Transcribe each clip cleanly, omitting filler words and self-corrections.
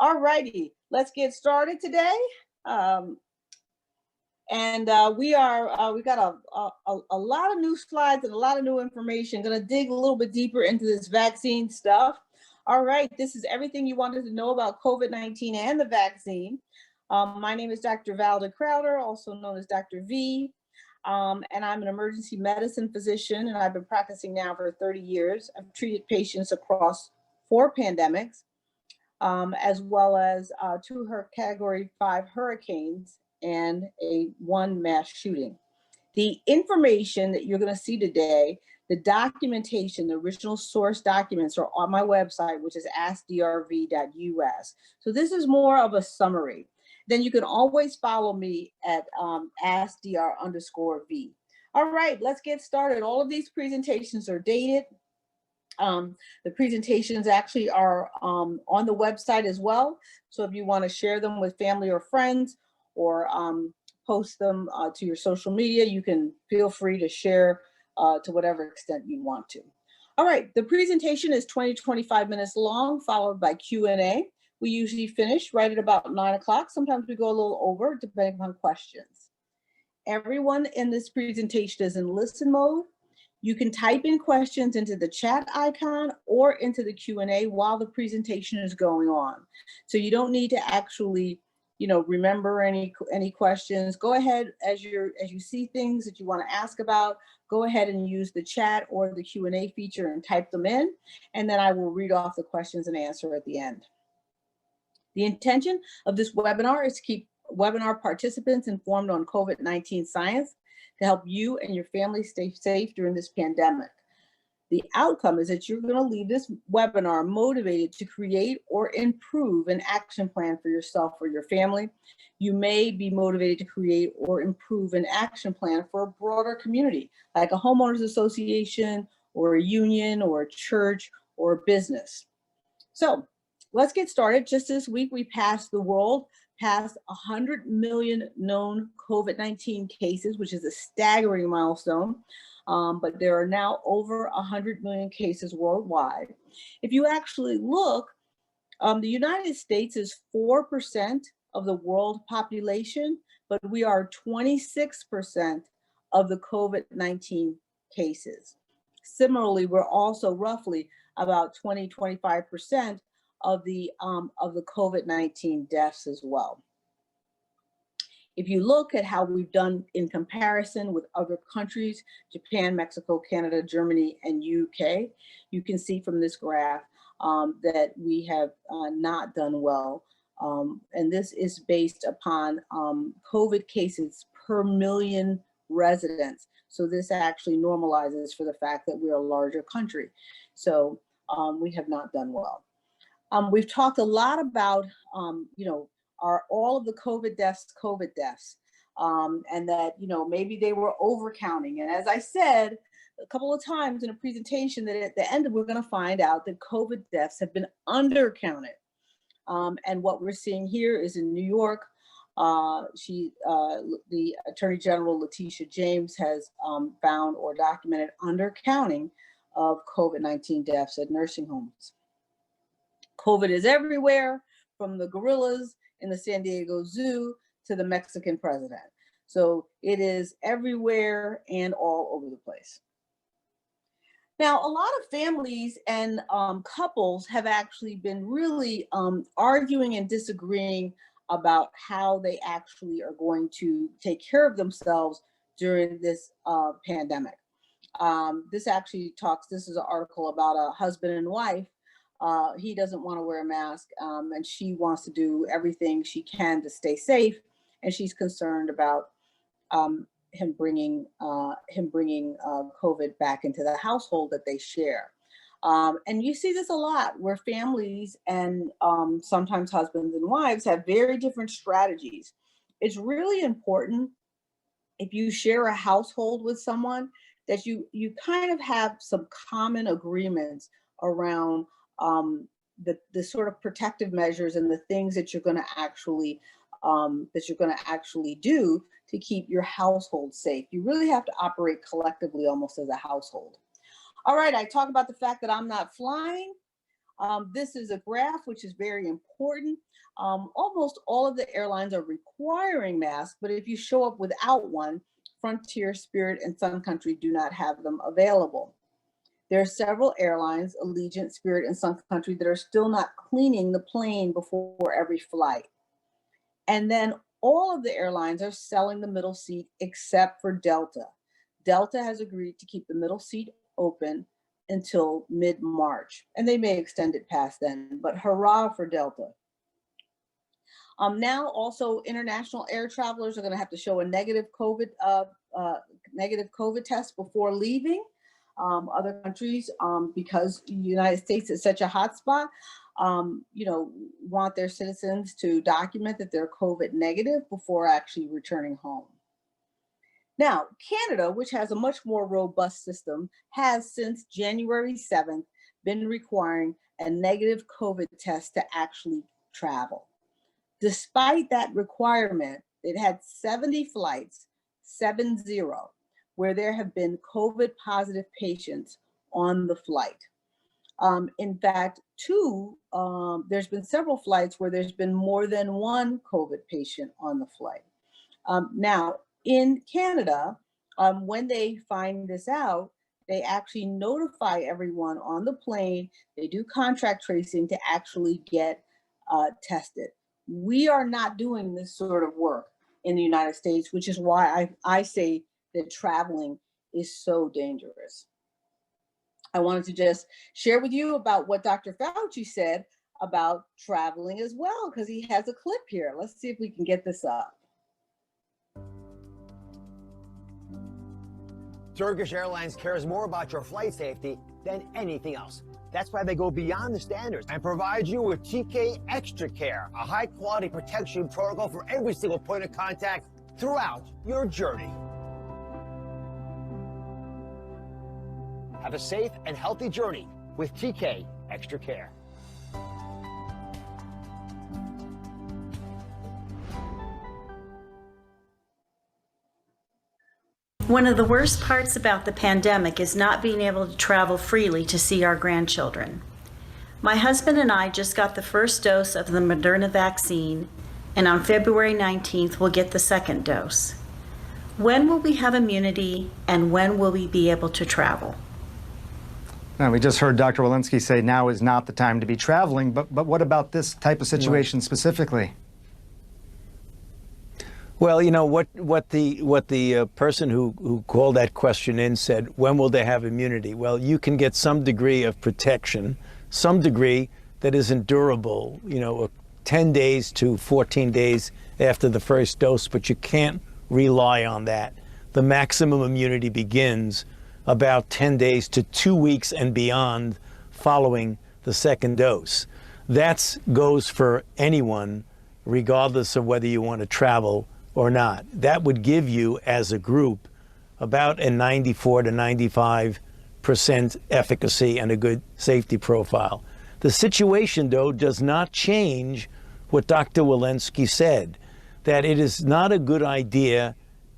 All righty, let's get started today. We got a lot of new slides and a lot of new information. Going to dig a little bit deeper into this vaccine stuff. All right, this is everything you wanted to know about COVID-19 and the vaccine. My name is Dr. Valda Crowder, also known as Dr. V. And I'm an emergency medicine physician, and I've been practicing now for 30 years. I've treated patients across 4 pandemics, as well as 2 Category 5 hurricanes and one mass shooting. The information that you're going to see today, the documentation, the original source documents are on my website, which is AskDrV.us. So this is more of a summary. Then you can always follow me at AskDr_V. All right, let's get started. All of these presentations are dated. The presentations actually are on the website as well. So if you want to share them with family or friends or post them to your social media, you can feel free to share to whatever extent you want to. All right, the presentation is 20-25 minutes long, followed by Q&A. We usually finish right at about 9 o'clock. Sometimes we go a little over, depending on questions. Everyone in this presentation is in listen mode. You can type in questions into the chat icon or into the Q&A while the presentation is going on. So you don't need to actually, remember any questions. Go ahead as you see things that you want to ask about. Go ahead and use the chat or the Q&A feature and type them in, and then I will read off the questions and answer at the end. The intention of this webinar is to keep webinar participants informed on COVID-19 science to help you and your family stay safe during this pandemic. The outcome is that you're going to leave this webinar motivated to create or improve an action plan for yourself or your family. You may be motivated to create or improve an action plan for a broader community, like a homeowners association or a union or a church or a business. So let's get started. Just this week, we passed 100 million known COVID-19 cases, which is a staggering milestone. But there are now over 100 million cases worldwide. If you actually look, the United States is 4% of the world population, but we are 26% of the COVID-19 cases. Similarly, we're also roughly about 20-25% of the COVID-19 deaths as well. If you look at how we've done in comparison with other countries, Japan, Mexico, Canada, Germany, and UK, you can see from this graph that we have not done well. And this is based upon COVID cases per million residents. So this actually normalizes for the fact that we're a larger country. So we have not done well. We've talked a lot about, are all of the COVID deaths, and that, maybe they were overcounting. And as I said a couple of times in a presentation, that at the end, we're going to find out that COVID deaths have been undercounted. And what we're seeing here is in New York, the Attorney General, Letitia James, has found or documented undercounting of COVID-19 deaths at nursing homes. COVID is everywhere, from the gorillas in the San Diego Zoo to the Mexican president. So it is everywhere and all over the place. Now, a lot of families and couples have actually been really arguing and disagreeing about how they actually are going to take care of themselves during this pandemic. This is an article about a husband and wife. He doesn't want to wear a mask, and she wants to do everything she can to stay safe, and she's concerned about him bringing COVID back into the household that they share. And you see this a lot, where families and sometimes husbands and wives have very different strategies. It's really important, if you share a household with someone, that you kind of have some common agreements around the sort of protective measures and the things that you're going to actually do to keep your household safe. You really have to operate collectively, almost as a household. All right, I talk about the fact that I'm not flying. This is a graph which is very important. Almost all of the airlines are requiring masks, but if you show up without one, Frontier, Spirit, and Sun Country do not have them available. There are several airlines, Allegiant, Spirit, and Sun Country, that are still not cleaning the plane before every flight. And then all of the airlines are selling the middle seat except for Delta. Delta has agreed to keep the middle seat open until mid-March, and they may extend it past then, but hurrah for Delta. Now also international air travelers are going to have to show a negative COVID test before leaving other countries, because the United States is such a hot spot. Want their citizens to document that they're COVID negative before actually returning home. Now, Canada, which has a much more robust system, has since January 7th been requiring a negative COVID test to actually travel. Despite that requirement, it had 70 flights, 70, where there have been COVID positive patients on the flight. In fact, there's been several flights where there's been more than one COVID patient on the flight. Now, in Canada, when they find this out, they actually notify everyone on the plane. They do contact tracing to actually get tested. We are not doing this sort of work in the United States, which is why I say that traveling is so dangerous. I wanted to just share with you about what Dr. Fauci said about traveling as well, because he has a clip here. Let's see if we can get this up. Turkish Airlines cares more about your flight safety than anything else. That's why they go beyond the standards and provide you with TK Extra Care, a high-quality protection protocol for every single point of contact throughout your journey. Have a safe and healthy journey with TK Extra Care. One of the worst parts about the pandemic is not being able to travel freely to see our grandchildren. My husband and I just got the first dose of the Moderna vaccine, and on February 19th we'll get the second dose. When will we have immunity, and when will we be able to travel? Now, we just heard Dr. Walensky say now is not the time to be traveling, but what about this type of situation specifically? Well, you know, what the person who called that question in said, when will they have immunity? Well, you can get some degree of protection, some degree that isn't durable, 10 days to 14 days after the first dose, but you can't rely on that. The maximum immunity begins about 10 days to 2 weeks and beyond following the second dose. That goes for anyone, regardless of whether you want to travel or not. That would give you, as a group, about a 94 to 95% efficacy and a good safety profile. The situation, though, does not change what Dr. Walensky said, that it is not a good idea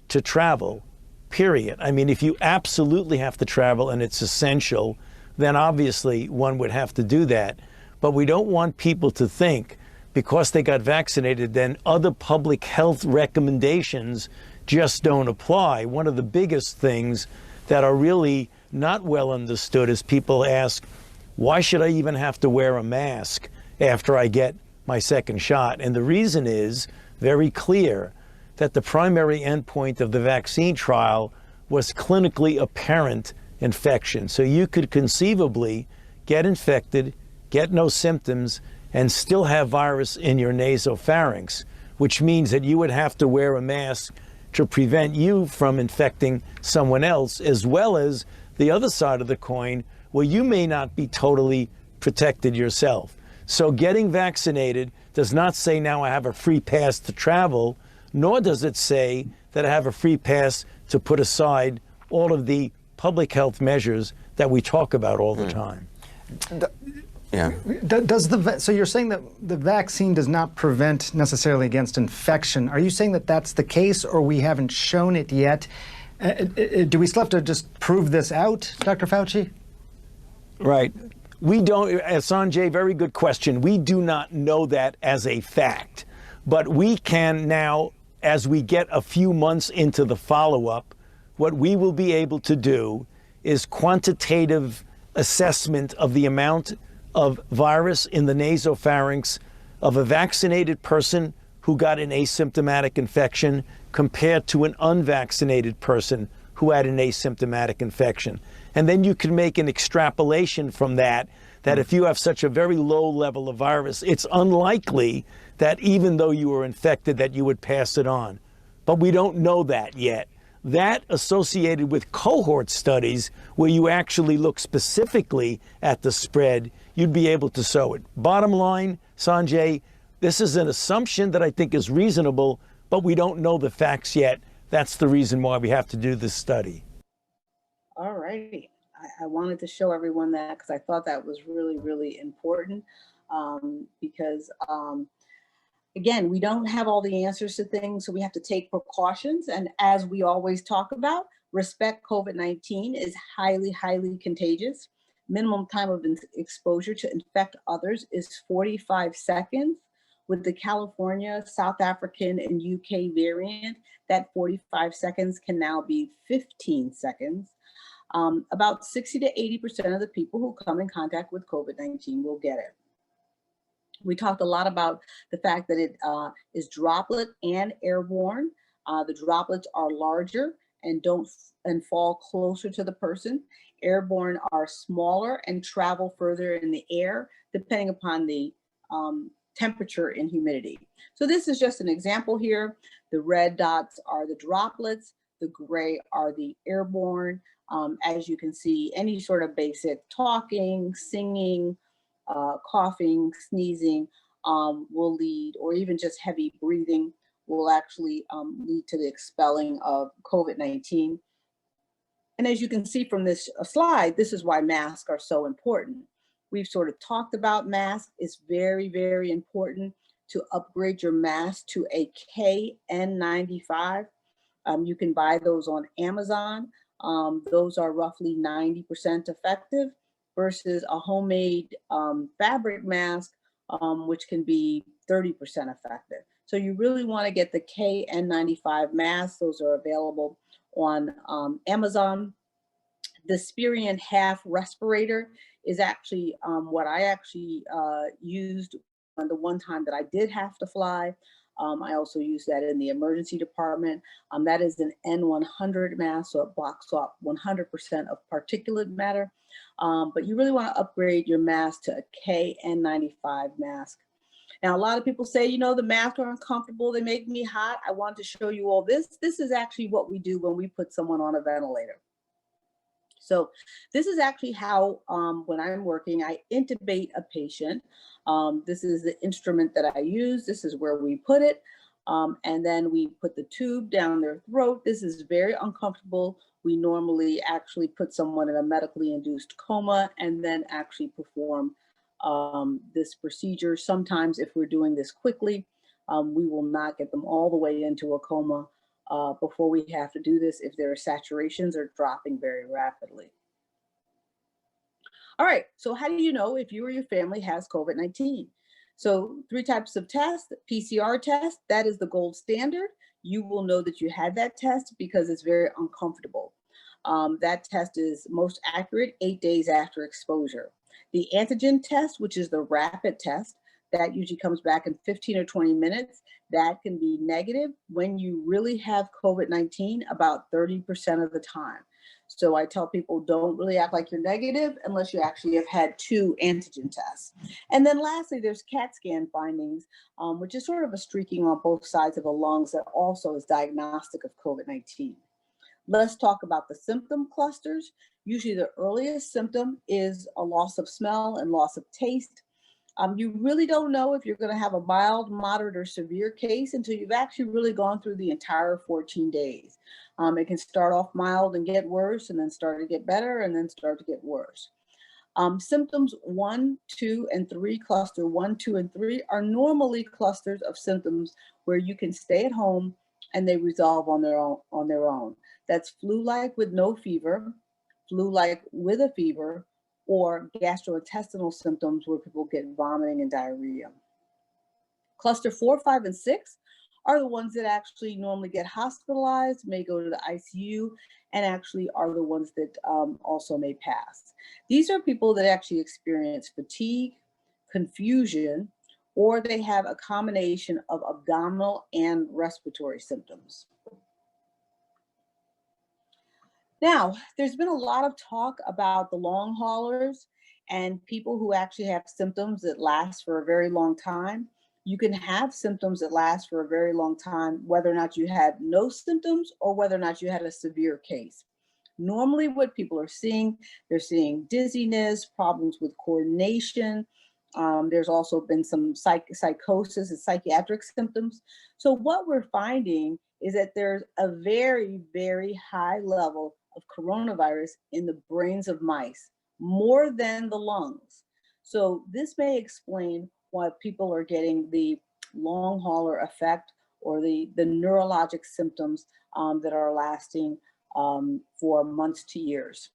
to travel, period. I mean, if you absolutely have to travel and it's essential, then obviously one would have to do that. But we don't want people to think because they got vaccinated, then other public health recommendations just don't apply. One of the biggest things that are really not well understood is people ask, why should I even have to wear a mask after I get my second shot? And the reason is very clear, that the primary endpoint of the vaccine trial was clinically apparent infection. So you could conceivably get infected, get no symptoms, and still have virus in your nasopharynx, which means that you would have to wear a mask to prevent you from infecting someone else, as well as the other side of the coin, where you may not be totally protected yourself. So getting vaccinated does not say now I have a free pass to travel, nor does it say that I have a free pass to put aside all of the public health measures that we talk about all the time. Yeah. So you're saying that the vaccine does not prevent necessarily against infection. Are you saying that that's the case, or we haven't shown it yet? Do we still have to just prove this out, Dr. Fauci? Right. We don't, Sanjay, very good question. We do not know that as a fact, but we can now, as we get a few months into the follow-up, what we will be able to do is quantitative assessment of the amount of virus in the nasopharynx of a vaccinated person who got an asymptomatic infection compared to an unvaccinated person who had an asymptomatic infection. And then you can make an extrapolation from that, that if you have such a very low level of virus, it's unlikely that even though you were infected, that you would pass it on. But we don't know that yet. That associated with cohort studies where you actually look specifically at the spread, you'd be able to show it. Bottom line, Sanjay, this is an assumption that I think is reasonable, but we don't know the facts yet. That's the reason why we have to do this study. All righty. I wanted to show everyone that because I thought that was really, really important because again, we don't have all the answers to things, so we have to take precautions. And as we always talk about, respect COVID-19 is highly, highly contagious. Minimum time of exposure to infect others is 45 seconds. With the California, South African, and UK variant, that 45 seconds can now be 15 seconds. About 60 to 80% of the people who come in contact with COVID-19 will get it. We talked a lot about the fact that it is droplet and airborne. The droplets are larger and fall closer to the person. Airborne are smaller and travel further in the air, depending upon the temperature and humidity. So this is just an example here. The red dots are the droplets. The gray are the airborne. As you can see, any sort of basic talking, singing, coughing, sneezing will lead, or even just heavy breathing will actually lead to the expelling of COVID-19. And as you can see from this slide, this is why masks are so important. We've sort of talked about masks. It's very, very important to upgrade your mask to a KN95. You can buy those on Amazon. Those are roughly 90% effective versus a homemade fabric mask, which can be 30% effective. So you really want to get the KN95 masks. Those are available on Amazon. The Spirion half respirator is actually what I actually used on the one time that I did have to fly. I also use that in the emergency department. That is an N100 mask, so it blocks off 100% of particulate matter. But you really want to upgrade your mask to a KN95 mask. Now, a lot of people say, you know, the masks are uncomfortable, they make me hot. I want to show you all this. This is actually what we do when we put someone on a ventilator. So this is actually how, when I'm working, I intubate a patient. This is the instrument that I use. This is where we put it. And then we put the tube down their throat. This is very uncomfortable. We normally actually put someone in a medically induced coma and then actually perform this procedure. Sometimes if we're doing this quickly, we will not get them all the way into a coma before we have to do this if their saturations are dropping very rapidly. All right, so how do you know if you or your family has COVID-19? So 3 types of tests. PCR test, that is the gold standard. You will know that you had that test because it's very uncomfortable. That test is most accurate 8 days after exposure. The antigen test, which is the rapid test, that usually comes back in 15 or 20 minutes. That can be negative when you really have COVID-19 about 30% of the time. So I tell people, don't really act like you're negative unless you actually have had 2 antigen tests. And then lastly, there's CAT scan findings, which is sort of a streaking on both sides of the lungs that also is diagnostic of COVID-19. Let's talk about the symptom clusters. Usually the earliest symptom is a loss of smell and loss of taste. You really don't know if you're going to have a mild, moderate, or severe case until you've actually really gone through the entire 14 days. It can start off mild and get worse, and then start to get better, and then start to get worse. Symptoms 1, 2, and 3, cluster 1, 2, and 3 are normally clusters of symptoms where you can stay at home and they resolve on their own. That's flu-like with no fever, flu-like with a fever, or gastrointestinal symptoms where people get vomiting and diarrhea. Cluster 4, 5, and 6 are the ones that actually normally get hospitalized, may go to the ICU, and actually are the ones that also may pass. These are people that actually experience fatigue, confusion, or they have a combination of abdominal and respiratory symptoms. Now, there's been a lot of talk about the long haulers and people who actually have symptoms that last for a very long time. You can have symptoms that last for a very long time, whether or not you had no symptoms or whether or not you had a severe case. Normally what people are seeing, they're seeing dizziness, problems with coordination. There's also been some psychosis and psychiatric symptoms. So what we're finding is that there's a very, very high level of coronavirus in the brains of mice, more than the lungs. So this may explain why people are getting the long hauler effect or the neurologic symptoms that are lasting for months to years.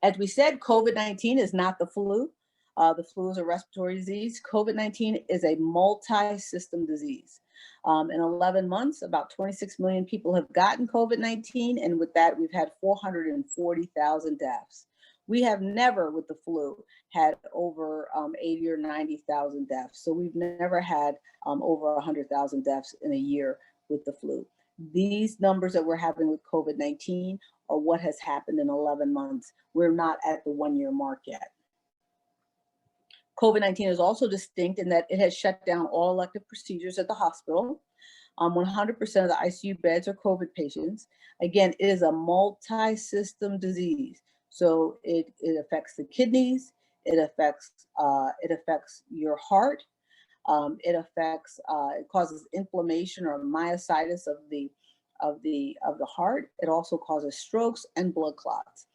As we said, COVID-19 is not the flu. The flu is a respiratory disease. COVID-19 is a multi-system disease. In 11 months, about 26 million people have gotten COVID-19, and with that, we've had 440,000 deaths. We have never, with the flu, had over 80 or 90,000 deaths. So we've never had over 100,000 deaths in a year with the flu. These numbers that we're having with COVID-19 are what has happened in 11 months. We're not at the 1-year mark yet. COVID-19 is also distinct in that it has shut down all elective procedures at the hospital. 100% of the ICU beds are COVID patients. Again, it is a multi-system disease. So it affects the kidneys, it affects your heart, it causes inflammation or myositis of the heart. It also causes strokes and blood clots.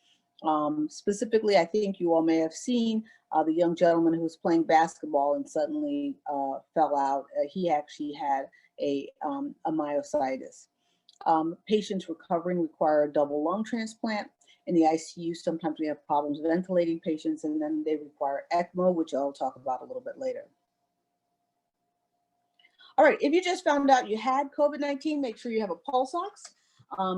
Specifically, I think you all may have seen the young gentleman who was playing basketball and suddenly fell out. He actually had a myositis. Patients recovering require a double lung transplant. In the ICU, sometimes we have problems ventilating patients, and then they require ECMO, which I'll talk about a little bit later. All right, if you just found out you had COVID-19, make sure you have a pulse ox.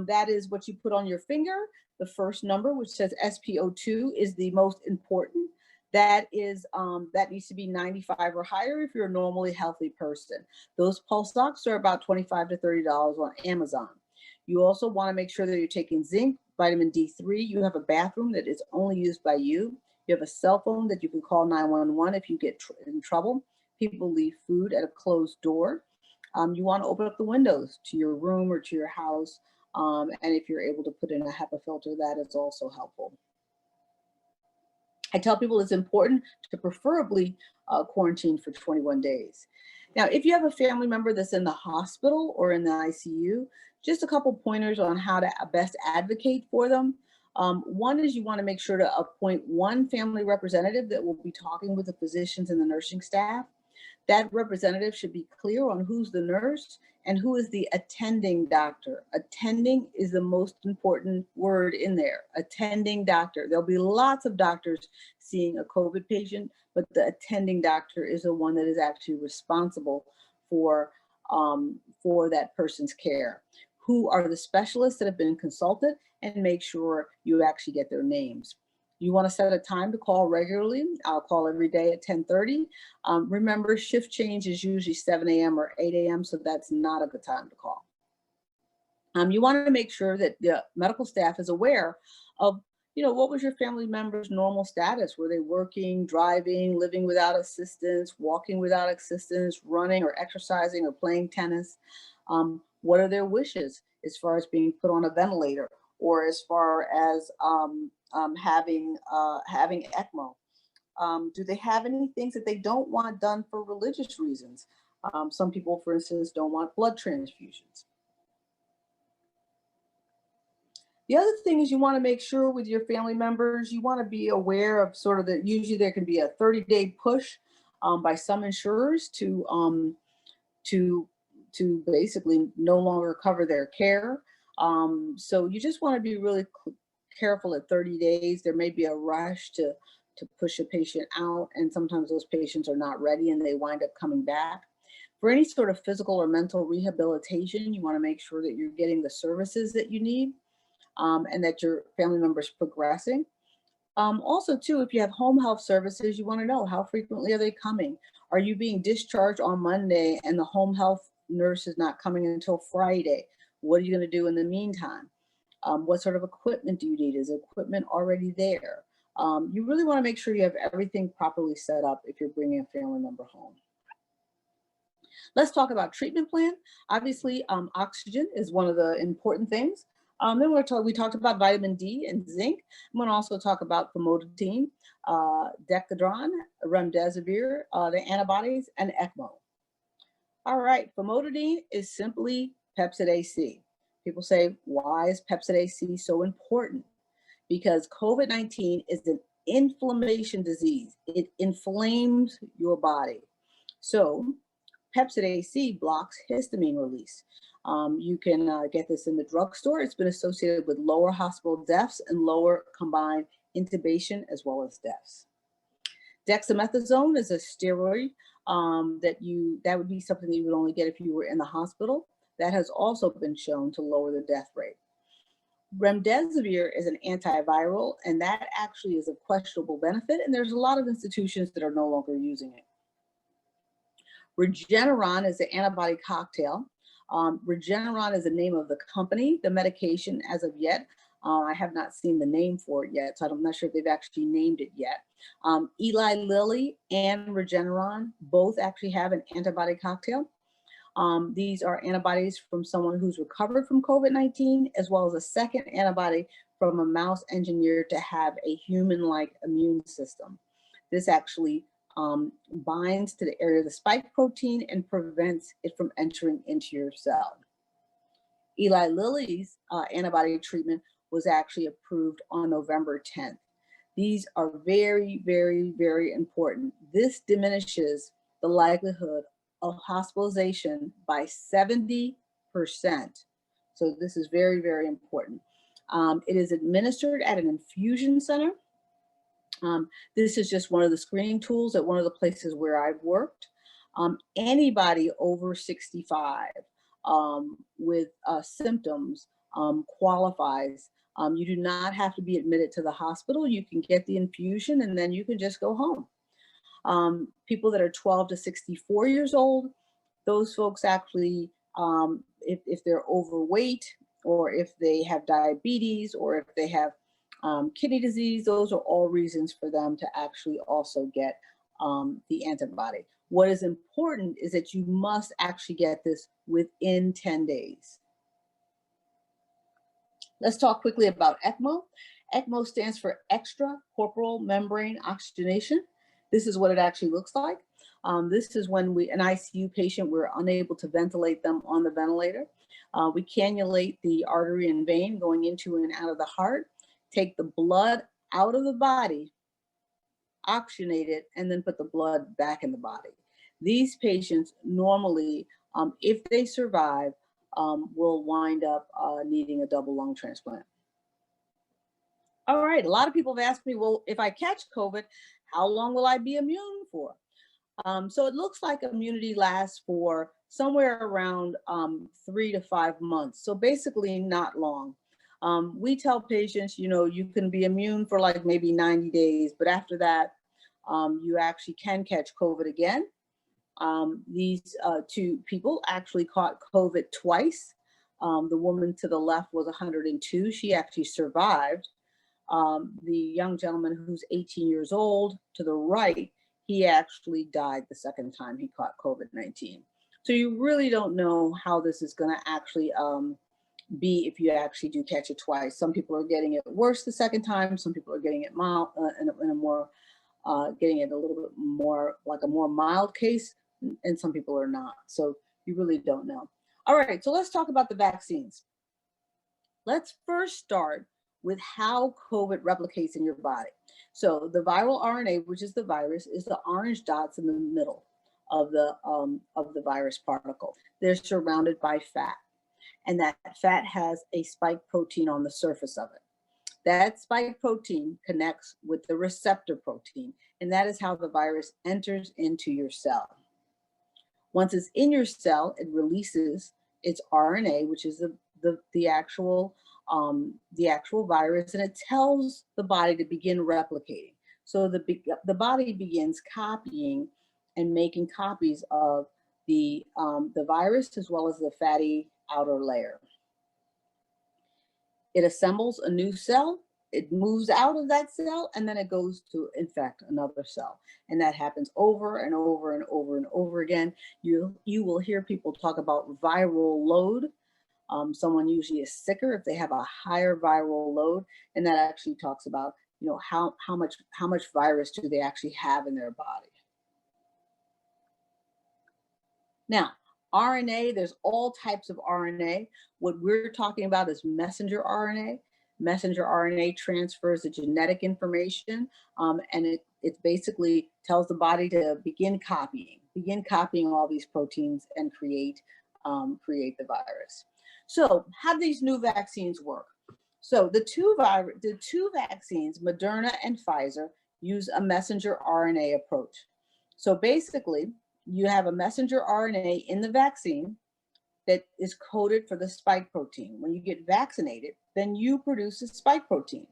That is what you put on your finger. The first number, which says SpO2, is the most important. That needs to be 95 or higher if you're a normally healthy person. Those pulse ox are about $25 to $30 on Amazon. You also want to make sure that you're taking zinc, vitamin D3. You have a bathroom that is only used by you. You have a cell phone that you can call 911 if you get in trouble. People leave food at a closed door. You want to open up the windows to your room or to your house. And if you're able to put in a HEPA filter, that is also helpful. I tell people it's important to preferably quarantine for 21 days. Now, if you have a family member that's in the hospital or in the ICU, just a couple pointers on how to best advocate for them. One is you want to make sure to appoint one family representative that will be talking with the physicians and the nursing staff. That representative should be clear on who's the nurse and who is the attending doctor. Attending is the most important word in there, attending doctor. There'll be lots of doctors seeing a COVID patient, but the attending doctor is the one that is actually responsible for that person's care. Who are the specialists that have been consulted, and make sure you actually get their names. You want to set a time to call regularly. I'll call every day at 10:30. Remember, shift change is usually 7 a.m. or 8 a.m., so that's not a good time to call. You want to make sure that the medical staff is aware of, what was your family member's normal status? Were they working, driving, living without assistance, walking without assistance, running or exercising or playing tennis? What are their wishes as far as being put on a ventilator or as far as having ECMO? Do they have any things that they don't want done for religious reasons? Some people, for instance, don't want blood transfusions. The other thing is you want to make sure with your family members, you want to be aware of sort of usually there can be a 30-day push by some insurers to basically no longer cover their care. So you just want to be really careful at 30 days. There may be a rush to push a patient out, and sometimes those patients are not ready and they wind up coming back. For any sort of physical or mental rehabilitation, you want to make sure that you're getting the services that you need, and that your family member is progressing. Also, too, if you have home health services, you want to know how frequently are they coming? Are you being discharged on Monday and the home health nurse is not coming until Friday? What are you going to do in the meantime? What sort of equipment do you need? Is equipment already there? You really want to make sure you have everything properly set up if you're bringing a family member home. Let's talk about treatment plan. Obviously, oxygen is one of the important things. Then we talked about vitamin D and zinc. I'm going to also talk about famotidine, Decadron, remdesivir, the antibodies, and ECMO. All right, famotidine is simply Pepcid AC. People say, why is Pepcid AC so important? Because COVID-19 is an inflammation disease. It inflames your body. So Pepcid AC blocks histamine release. You can get this in the drugstore. It's been associated with lower hospital deaths and lower combined intubation as well as deaths. Dexamethasone is a steroid that would be something that you would only get if you were in the hospital. That has also been shown to lower the death rate. Remdesivir is an antiviral, and that actually is of questionable benefit, and there's a lot of institutions that are no longer using it. Regeneron is an antibody cocktail. Regeneron is the name of the company. The medication, as of yet, I have not seen the name for it yet, so I'm not sure if they've actually named it yet. Eli Lilly and Regeneron both actually have an antibody cocktail. These are antibodies from someone who's recovered from COVID-19, as well as a second antibody from a mouse engineered to have a human-like immune system. This actually binds to the area of the spike protein and prevents it from entering into your cell. Eli Lilly's antibody treatment was actually approved on November 10th. These are very, very, very important. This diminishes the likelihood of hospitalization by 70%. So this is very, very important. It is administered at an infusion center. This is just one of the screening tools at one of the places where I've worked. Anybody over 65 with symptoms qualifies. You do not have to be admitted to the hospital. You can get the infusion and then you can just go home. People that are 12 to 64 years old, those folks actually, if they're overweight or if they have diabetes or if they have kidney disease, those are all reasons for them to actually also get the antibody. What is important is that you must actually get this within 10 days. Let's talk quickly about ECMO. ECMO stands for extracorporeal membrane oxygenation. This is what it actually looks like. This is when an ICU patient, we're unable to ventilate them on the ventilator. We cannulate the artery and vein going into and out of the heart, take the blood out of the body, oxygenate it, and then put the blood back in the body. These patients normally, if they survive, will wind up needing a double lung transplant. All right, a lot of people have asked me, well, if I catch COVID, how long will I be immune for? So it looks like immunity lasts for somewhere around 3 to 5 months. So basically not long. We tell patients, you can be immune for like maybe 90 days, but after that, you actually can catch COVID again. These two people actually caught COVID twice. The woman to the left was 102. She actually survived. The young gentleman who's 18 years old to the right, he actually died the second time he caught COVID-19. So you really don't know how this is going to actually be if you actually do catch it twice. Some people are getting it worse the second time. Some people are getting it mild, getting it a little bit more like a more mild case, and some people are not. So you really don't know. All right, so let's talk about the vaccines. Let's first start with how COVID replicates in your body. So the viral RNA, which is the virus, is the orange dots in the middle of the virus particle. They're surrounded by fat, and that fat has a spike protein on the surface of it. That spike protein connects with the receptor protein, and that is how the virus enters into your cell. Once it's in your cell, it releases its RNA, which is the actual virus, and it tells the body to begin replicating. So the body begins copying and making copies of the virus as well as the fatty outer layer. It assembles a new cell, it moves out of that cell, and then it goes to infect another cell. And that happens over and over and over and over again. You will hear people talk about viral load. Someone usually is sicker if they have a higher viral load, and that actually talks about, you know, how much virus do they actually have in their body. Now, RNA, there's all types of RNA. What we're talking about is messenger RNA. Messenger RNA transfers the genetic information, and it basically tells the body to begin copying all these proteins and create the virus. So how do these new vaccines work? So the two vaccines, Moderna and Pfizer, use a messenger RNA approach. So basically, you have a messenger RNA in the vaccine that is coded for the spike protein. When you get vaccinated, then you produce a spike protein.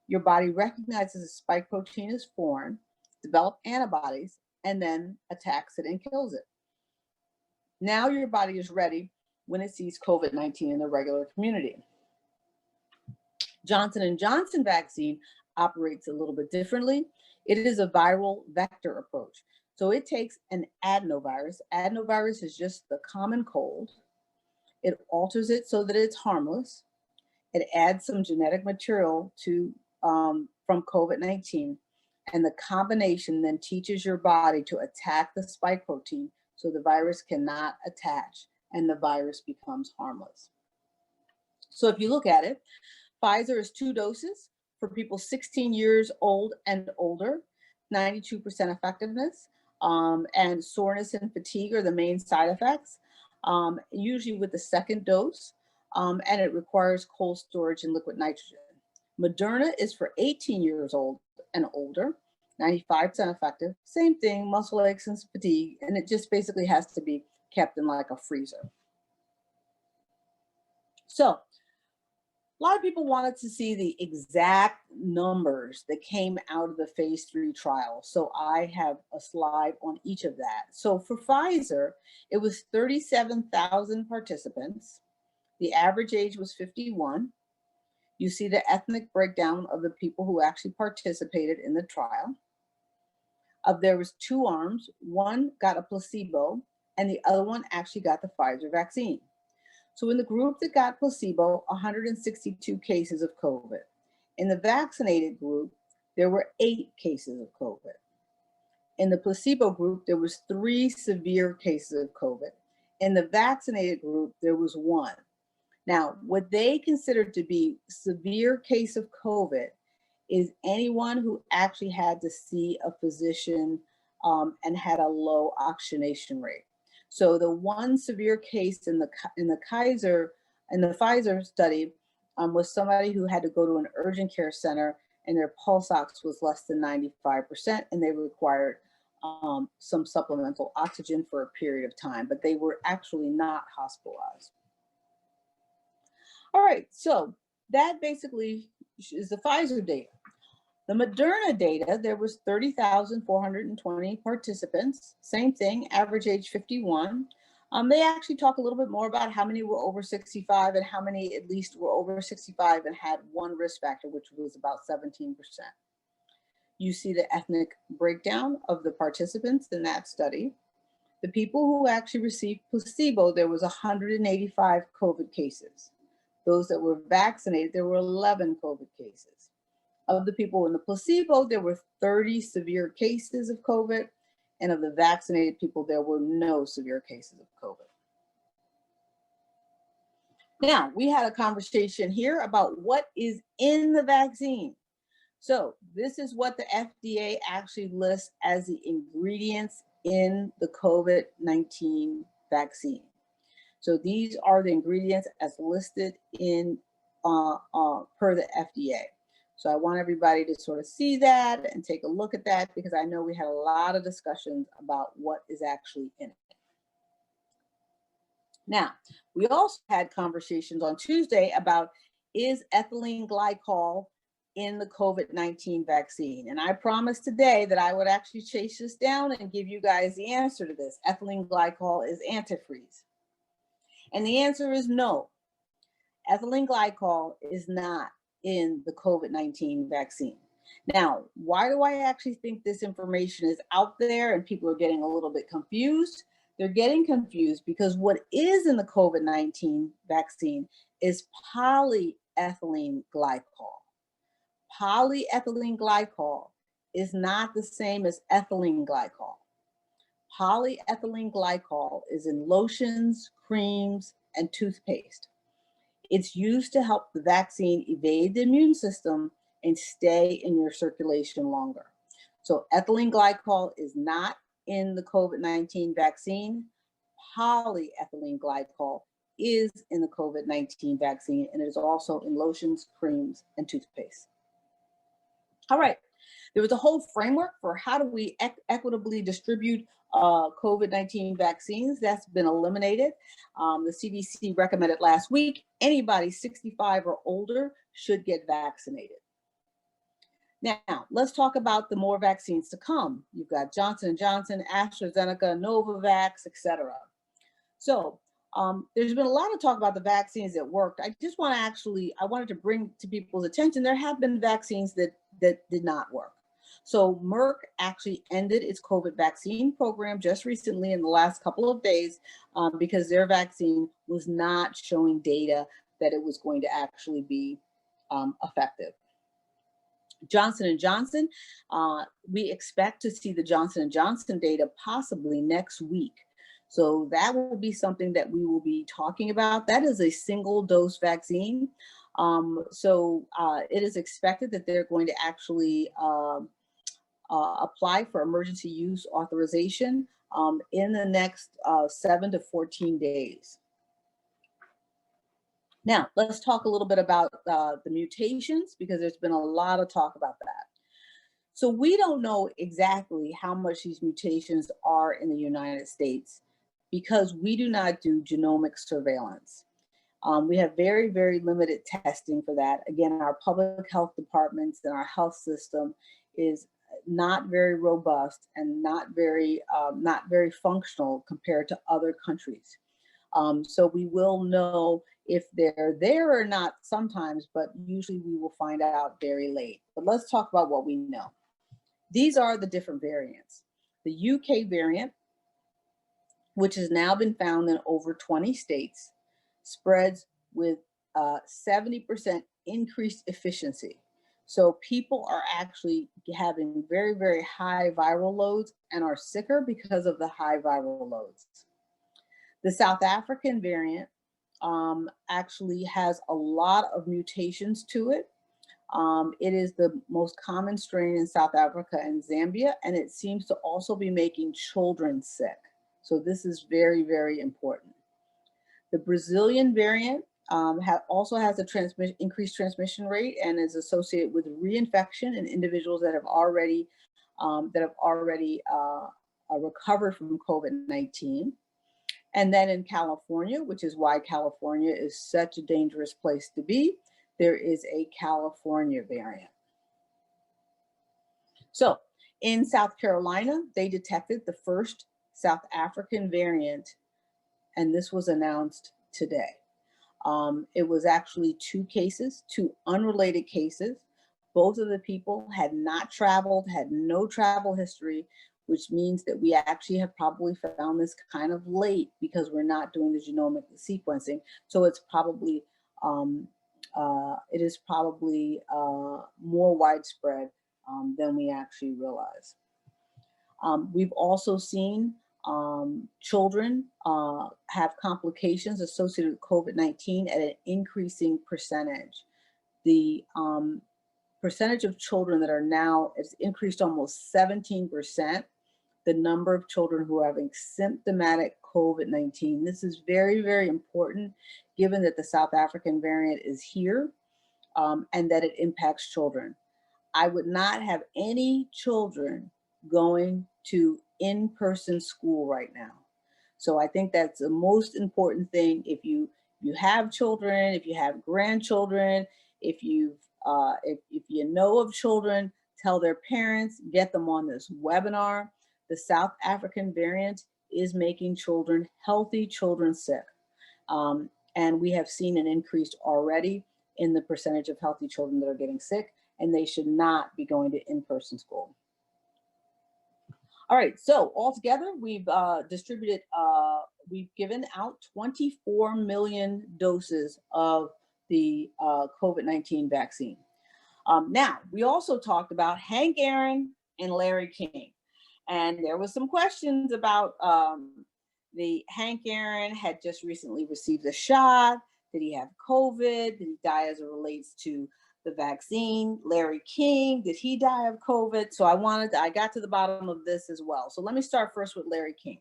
Your body recognizes the spike protein is foreign, develops antibodies, and then attacks it and kills it. Now your body is ready when it sees COVID-19 in the regular community. Johnson & Johnson vaccine operates a little bit differently. It is a viral vector approach. So it takes an adenovirus. Adenovirus is just the common cold. It alters it so that it's harmless. It adds some genetic material to from COVID-19, and the combination then teaches your body to attack the spike protein so the virus cannot attach and the virus becomes harmless. So if you look at it, Pfizer is 2 doses for people 16 years old and older, 92% effectiveness. And soreness and fatigue are the main side effects, usually with the second dose, and it requires cold storage and liquid nitrogen. Moderna is for 18 years old and older, 95% effective, same thing, muscle aches and fatigue, and it just basically has to be kept in like a freezer. So, a lot of people wanted to see the exact numbers that came out of the phase 3 trial. So I have a slide on each of that. So for Pfizer, it was 37,000 participants. The average age was 51. You see the ethnic breakdown of the people who actually participated in the trial. There was 2 arms. One got a placebo and the other one actually got the Pfizer vaccine. So in the group that got placebo, 162 cases of COVID. In the vaccinated group, there were 8 cases of COVID. In the placebo group, there was 3 severe cases of COVID. In the vaccinated group, there was 1. Now, what they considered to be severe case of COVID is anyone who actually had to see a physician and had a low oxygenation rate. So the 1 severe case in the Pfizer study was somebody who had to go to an urgent care center and their pulse ox was less than 95%, and they required some supplemental oxygen for a period of time, but they were actually not hospitalized. All right, so that basically is the Pfizer data. The Moderna data, there was 30,420 participants, same thing, average age 51. They actually talk a little bit more about how many were over 65 and how many at least were over 65 and had 1 risk factor, which was about 17%. You see the ethnic breakdown of the participants in that study. The people who actually received placebo, there was 185 COVID cases. Those that were vaccinated, there were 11 COVID cases. Of the people in the placebo, there were 30 severe cases of COVID, and of the vaccinated people, there were no severe cases of COVID. Now, we had a conversation here about what is in the vaccine. So this is what the FDA actually lists as the ingredients in the COVID-19 vaccine. So these are the ingredients as listed in per the FDA. So I want everybody to sort of see that and take a look at that, because I know we had a lot of discussions about what is actually in it. Now, we also had conversations on Tuesday about, is ethylene glycol in the COVID-19 vaccine? And I promised today that I would actually chase this down and give you guys the answer to this. Ethylene glycol is antifreeze. And the answer is no. Ethylene glycol is not in the COVID-19 vaccine. Now, why do I actually think this information is out there and people are getting a little bit confused? They're getting confused because what is in the COVID-19 vaccine is polyethylene glycol. Polyethylene glycol is not the same as ethylene glycol. Polyethylene glycol is in lotions, creams, and toothpaste. It's used to help the vaccine evade the immune system and stay in your circulation longer. So ethylene glycol is not in the COVID-19 vaccine. Polyethylene glycol is in the COVID-19 vaccine, and it is also in lotions, creams, and toothpaste. All right, there was a whole framework for how do we equitably distribute COVID-19 vaccines. That's been eliminated. The CDC recommended last week, anybody 65 or older should get vaccinated. Now, let's talk about the more vaccines to come. You've got Johnson & Johnson, AstraZeneca, Novavax, etc. So there's been a lot of talk about the vaccines that worked. I just want to I wanted to bring to people's attention, there have been vaccines that did not work. So Merck actually ended its COVID vaccine program just recently in the last couple of days because their vaccine was not showing data that it was going to actually be effective. Johnson & Johnson, we expect to see the Johnson & Johnson data possibly next week. So that will be something that we will be talking about. That is a single dose vaccine. It is expected that they're going to actually apply for emergency use authorization in the next 7 to 14 days. Now, let's talk a little bit about the mutations, because there's been a lot of talk about that. So we don't know exactly how much these mutations are in the United States because we do not do genomic surveillance. We have very, very limited testing for that. Again, our public health departments and our health system is not very robust and not very functional compared to other countries. So we will know if they're there or not sometimes, but usually we will find out very late. But let's talk about what we know. These are the different variants. The UK variant, which has now been found in over 20 states, spreads with 70% increased efficiency. So people are actually having very, very high viral loads and are sicker because of the high viral loads. The South African variant actually has a lot of mutations to it. It is the most common strain in South Africa and Zambia, and it seems to also be making children sick. So this is very, very important. The Brazilian variant also has a increased transmission rate and is associated with reinfection in individuals that have already recovered from COVID-19. And then in California, which is why California is such a dangerous place to be, there is a California variant. So in South Carolina, they detected the first South African variant, and this was announced today. It was actually two unrelated cases. Both of the people had not traveled, had no travel history, which means that we actually have probably found this kind of late because we're not doing the genomic sequencing. So it's probably, more widespread than we actually realize. We've also seen children have complications associated with COVID-19 at an increasing percentage. The percentage of children that are now has increased almost 17%. The number of children who are having symptomatic COVID-19. This is very, very important given that the South African variant is here. and that it impacts children. I would not have any children going to in-person school right now. So I think that's the most important thing. If you have children, if you have grandchildren, if you know of children, tell their parents, get them on this webinar. The South African variant is making children, healthy children, sick. And we have seen an increase already in the percentage of healthy children that are getting sick, and they should not be going to in-person school. All right, so altogether, we've we've given out 24 million doses of the COVID-19 vaccine. Now, we also talked about Hank Aaron and Larry King. And there was some questions about the Hank Aaron had just recently received a shot. Did he have COVID? Did he die as it relates to the vaccine? Larry King, did he die of COVID? So I got to the bottom of this as well. So let me start first with Larry King.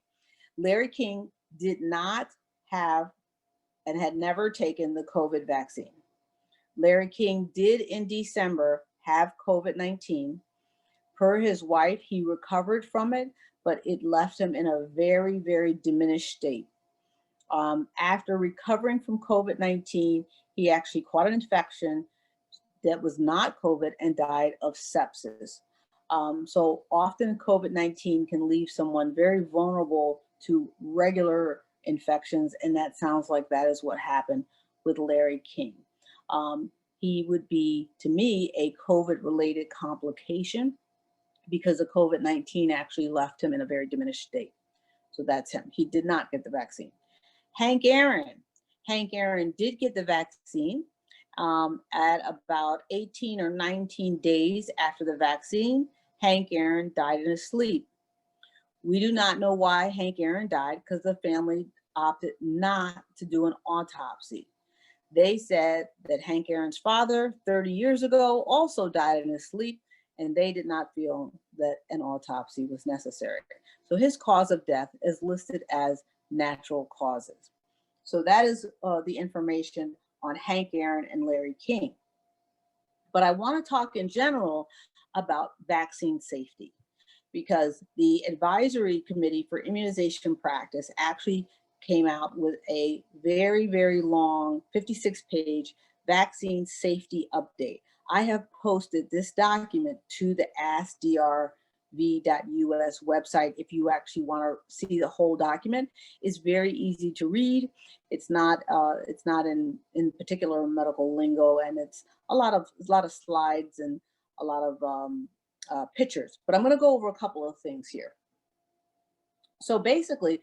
Larry King did not have and had never taken the COVID vaccine. Larry King did in December have COVID-19. Per his wife, he recovered from it, but it left him in a very, very diminished state. After recovering from COVID-19, he actually caught an infection that was not COVID and died of sepsis. So often COVID-19 can leave someone very vulnerable to regular infections, and that sounds like that is what happened with Larry King. He would be, to me, a COVID-related complication because the COVID-19 actually left him in a very diminished state. So that's him. He did not get the vaccine. Hank Aaron did get the vaccine at about 18 or 19 days after the vaccine. Hank Aaron died in his sleep. We do not know why Hank Aaron died because the family opted not to do an autopsy. They said that Hank Aaron's father 30 years ago also died in his sleep, and they did not feel that an autopsy was necessary. So his cause of death is listed as natural causes. So that is the information on Hank Aaron and Larry King. But I want to talk in general about vaccine safety, because the Advisory Committee for Immunization Practice actually came out with a very, very long 56-page vaccine safety update. I have posted this document to the AskDrV.us website if you actually want to see the whole document. It's very easy to read. It's not in particular medical lingo, and it's a lot of slides and a lot of pictures. But I'm going to go over a couple of things here. So basically,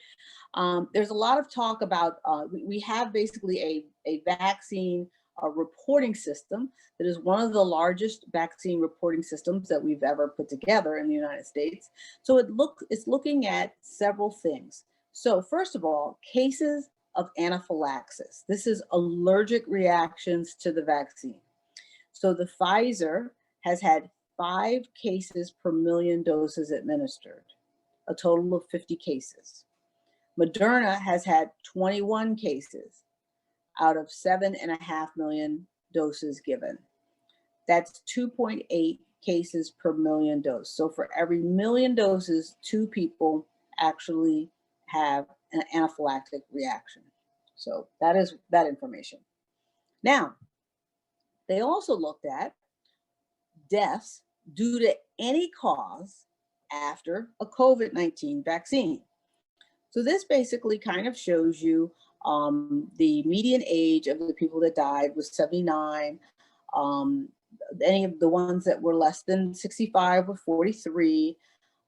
there's a lot of talk about, we have basically a vaccine reporting system that is one of the largest vaccine reporting systems that we've ever put together in the United States. So it's looking at several things. So first of all, cases of anaphylaxis. This is allergic reactions to the vaccine. So the Pfizer has had 5 cases per million doses administered, a total of 50 cases. Moderna has had 21 cases out of 7.5 million doses given. That's 2.8 cases per million doses. So for every million doses, 2 people actually have an anaphylactic reaction. So that is that information. Now, they also looked at deaths due to any cause after a COVID-19 vaccine. So this basically kind of shows you the median age of the people that died was 79. Any of the ones that were less than 65 were 43.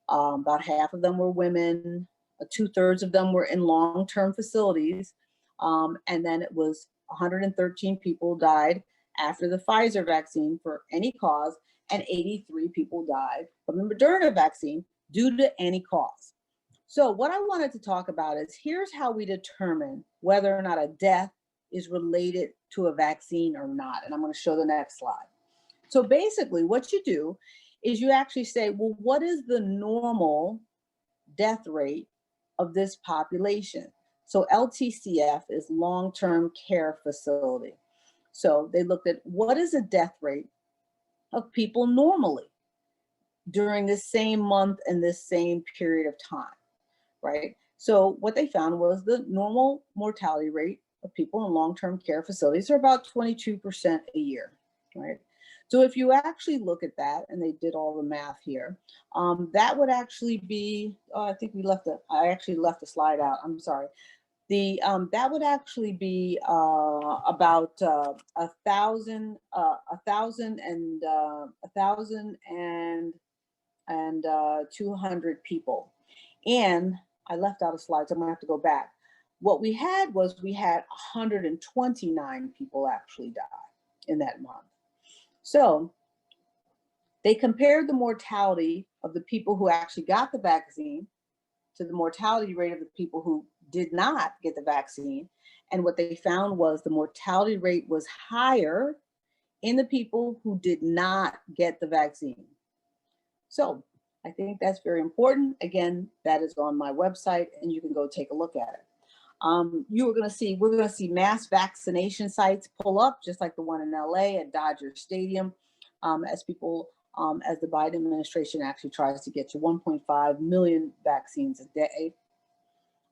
About half of them were women. 2/3 of them were in long-term facilities. And then it was 113 people died after the Pfizer vaccine for any cause, and 83 people died from the Moderna vaccine due to any cause. So what I wanted to talk about is here's how we determine whether or not a death is related to a vaccine or not. And I'm going to show the next slide. So basically what you do is you actually say, well, what is the normal death rate of this population? So LTCF is long-term care facility. So they looked at what is the death rate of people normally during this same month and this same period of time, right? So what they found was the normal mortality rate of people in long-term care facilities are about 22% a year, right? So if you actually look at that, and they did all the math here, that would actually be, oh, I think I actually left a slide out, I'm sorry. That would actually be about 1,200 people. And I left out a slide, so I'm gonna have to go back. What we had was we had 129 people actually die in that month. So they compared the mortality of the people who actually got the vaccine to the mortality rate of the people who did not get the vaccine. And what they found was the mortality rate was higher in the people who did not get the vaccine. So I think that's very important. Again, that is on my website and you can go take a look at it. We're going to see mass vaccination sites pull up, just like the one in LA at Dodger Stadium, as the Biden administration actually tries to get to 1.5 million vaccines a day.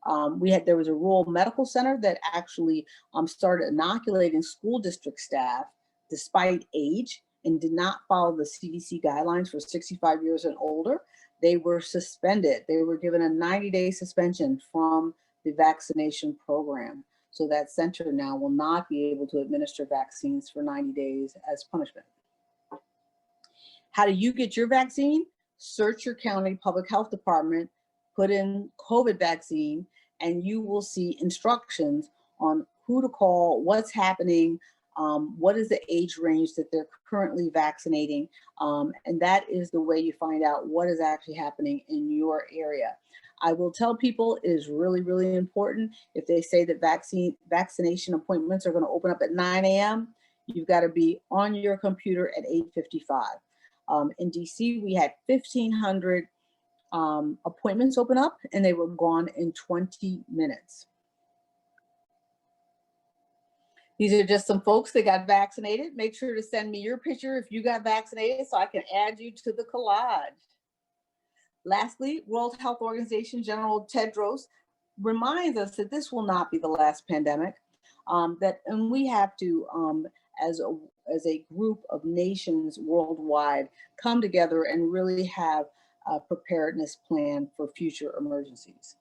There was a rural medical center that actually started inoculating school district staff despite age and did not follow the CDC guidelines for 65 years and older. They were suspended. They were given a 90-day suspension from the vaccination program. So that center now will not be able to administer vaccines for 90 days as punishment. How do you get your vaccine? Search your county public health department, put in COVID vaccine, and you will see instructions on who to call, what's happening, what is the age range that they're currently vaccinating. And that is the way you find out what is actually happening in your area. I will tell people it is really, really important. If they say that vaccination appointments are going to open up at 9 a.m., you've got to be on your computer at 8:55. In DC, we had 1,500 appointments open up and they were gone in 20 minutes. These are just some folks that got vaccinated. Make sure to send me your picture if you got vaccinated so I can add you to the collage. Lastly, World Health Organization General Tedros reminds us that this will not be the last pandemic, and we have to, as a group of nations worldwide, come together and really have a preparedness plan for future emergencies.